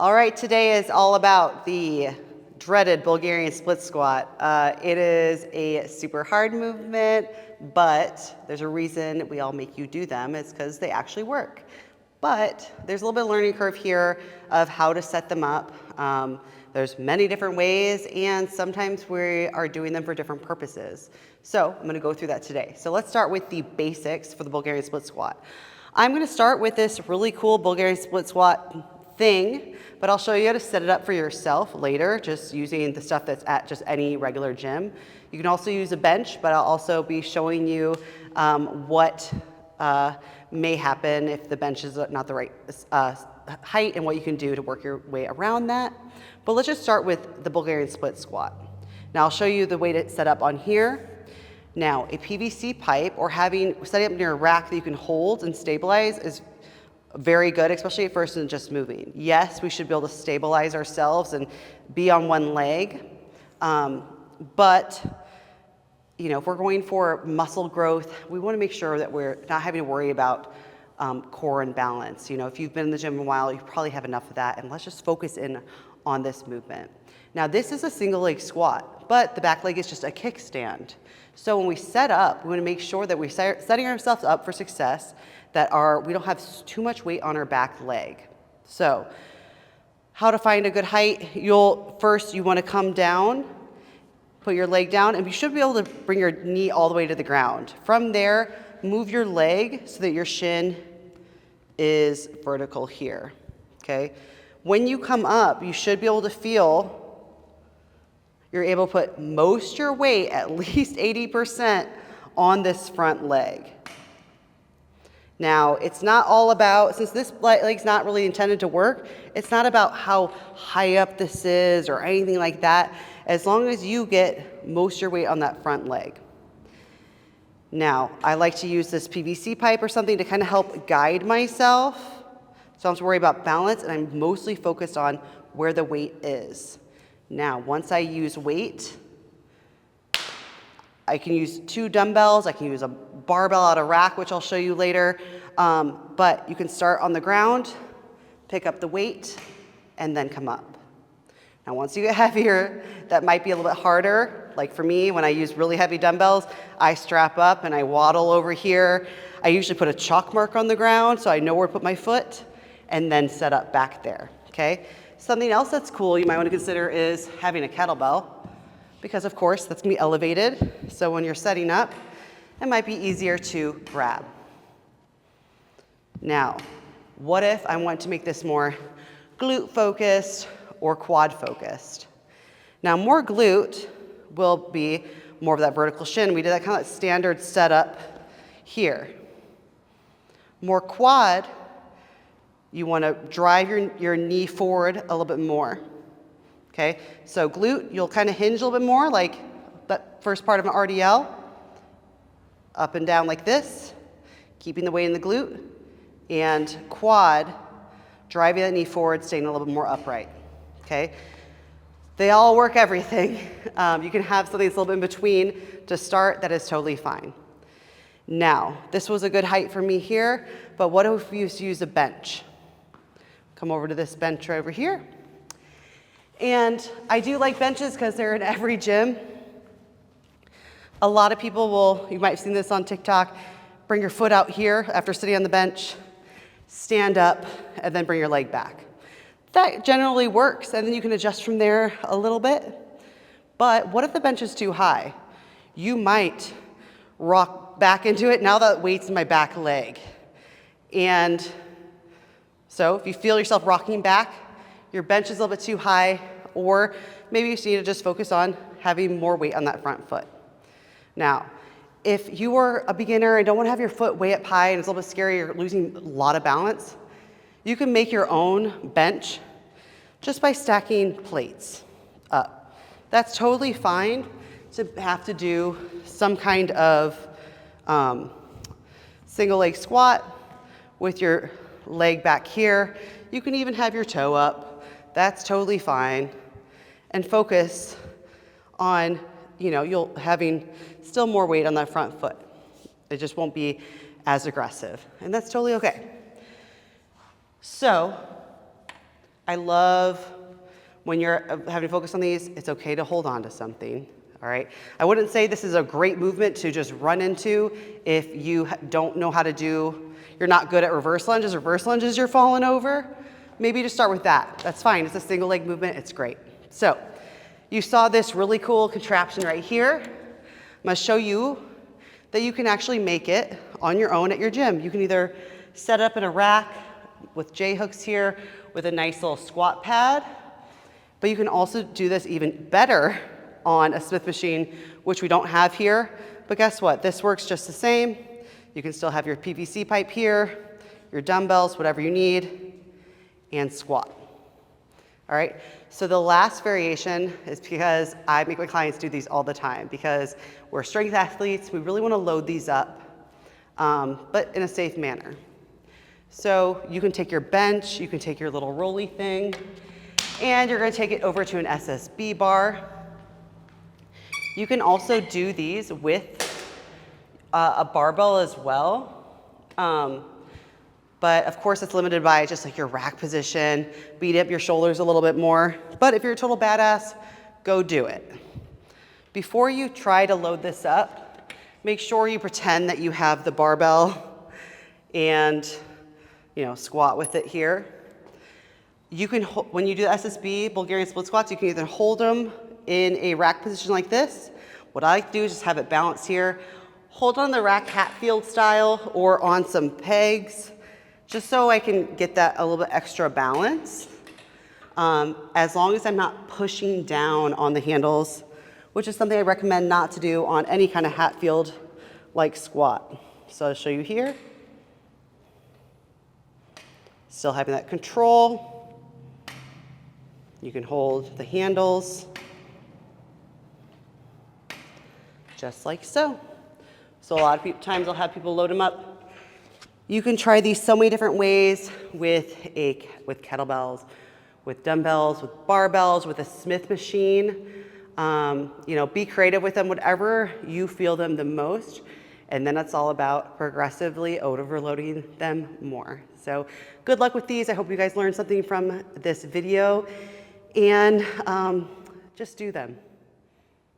All right, today is all about the dreaded Bulgarian split squat. It is a super hard movement, but there's a reason we all make you do them. It's because they actually work. But there's a little bit of learning curve here of how to set them up. There's many different ways, and sometimes we are doing them for different purposes. So I'm gonna go through that today. So let's start with the basics for the Bulgarian split squat. I'm gonna start with this really cool Bulgarian split squat thing, but I'll show you how to set it up for yourself later, just using the stuff that's at just any regular gym. You can also use a bench, but I'll also be showing you what may happen if the bench is not the right height and what you can do to work your way around that. But let's just start with the Bulgarian split squat. Now I'll show you the way to set up on here. Now a PVC pipe or setting up near a rack that you can hold and stabilize is very good, especially at first and just moving. Yes, we should be able to stabilize ourselves and be on one leg, but if we're going for muscle growth, we want to make sure that we're not having to worry about core and balance. If you've been in the gym a while, you probably have enough of that, and let's just focus in on this movement. Now, this is a single leg squat, but the back leg is just a kickstand. So when we set up, we want to make sure that we're setting ourselves up for success, that we don't have too much weight on our back leg. So how to find a good height? First you want to come down, put your leg down, and you should be able to bring your knee all the way to the ground. From there, move your leg so that your shin is vertical here, okay? When you come up, you should be able to feel you're able to put most of your weight, at least 80%, on this front leg. Now, it's not all about, since this leg's not really intended to work, it's not about how high up this is or anything like that, as long as you get most of your weight on that front leg. Now, I like to use this PVC pipe or something to kind of help guide myself, so I don't have to worry about balance, and I'm mostly focused on where the weight is. Now, once I use weight, I can use 2 dumbbells, I can use a barbell out of rack, which I'll show you later, but you can start on the ground, pick up the weight, and then come up. Now once you get heavier, that might be a little bit harder. Like for me, when I use really heavy dumbbells, I strap up and I waddle over here. I usually put a chalk mark on the ground so I know where to put my foot, and then set up back there, okay? Something else that's cool you might want to consider is having a kettlebell, because of course that's gonna be elevated, so when you're setting up, it might be easier to grab. Now, what if I want to make this more glute focused or quad focused? Now, more glute will be more of that vertical shin. We did that kind of standard setup here. More quad, you want to drive your knee forward a little bit more. Okay, so glute, you'll kind of hinge a little bit more, like that first part of an RDL, up and down like this, keeping the weight in the glute, and quad, driving that knee forward, staying a little bit more upright, okay? They all work everything. You can have something that's a little bit in between to start, that is totally fine. Now, this was a good height for me here, but what if we use a bench? Come over to this bench right over here. And I do like benches because they're in every gym. A lot of people you might have seen this on TikTok, bring your foot out here after sitting on the bench, stand up, and then bring your leg back. That generally works, and then you can adjust from there a little bit. But what if the bench is too high? You might rock back into it. Now that weight's in my back leg. And so if you feel yourself rocking back, your bench is a little bit too high, or maybe you need to just focus on having more weight on that front foot. Now, if you are a beginner and don't want to have your foot way up high and it's a little bit scary, you're losing a lot of balance, you can make your own bench just by stacking plates up. That's totally fine to have to do some kind of single leg squat with your leg back here. You can even have your toe up. That's totally fine. And focus on, you'll having still more weight on that front foot. It just won't be as aggressive. And that's totally okay. So I love when you're having to focus on these, it's okay to hold on to something, all right? I wouldn't say this is a great movement to just run into if you don't know how to do, you're not good at reverse lunges you're falling over. Maybe just start with that. That's fine. It's a single leg movement. It's great. So you saw this really cool contraption right here. I'm going to show you that you can actually make it on your own at your gym. You can either set up in a rack with J hooks here with a nice little squat pad, but you can also do this even better on a Smith machine, which we don't have here. But guess what? This works just the same. You can still have your PVC pipe here, your dumbbells, whatever you need, and squat. All right, so the last variation is because I make my clients do these all the time because we're strength athletes, we really wanna load these up, but in a safe manner. So you can take your bench, you can take your little rolly thing, and you're gonna take it over to an SSB bar. You can also do these with a barbell as well. But of course it's limited by just like your rack position, beat up your shoulders a little bit more. But if you're a total badass, go do it. Before you try to load this up, make sure you pretend that you have the barbell and squat with it here. You can, when you do the SSB, Bulgarian split squats, you can either hold them in a rack position like this. What I like to do is just have it balanced here. Hold on the rack Hatfield style or on some pegs, just so I can get that a little bit extra balance. As long as I'm not pushing down on the handles, which is something I recommend not to do on any kind of Hatfield-like squat. So I'll show you here. Still having that control. You can hold the handles, just like so. So a lot of times I'll have people load them up. You can try these so many different ways with kettlebells, with dumbbells, with barbells, with a Smith machine. Be creative with them, whatever you feel them the most. And then it's all about progressively overloading them more. So good luck with these. I hope you guys learned something from this video, and just do them.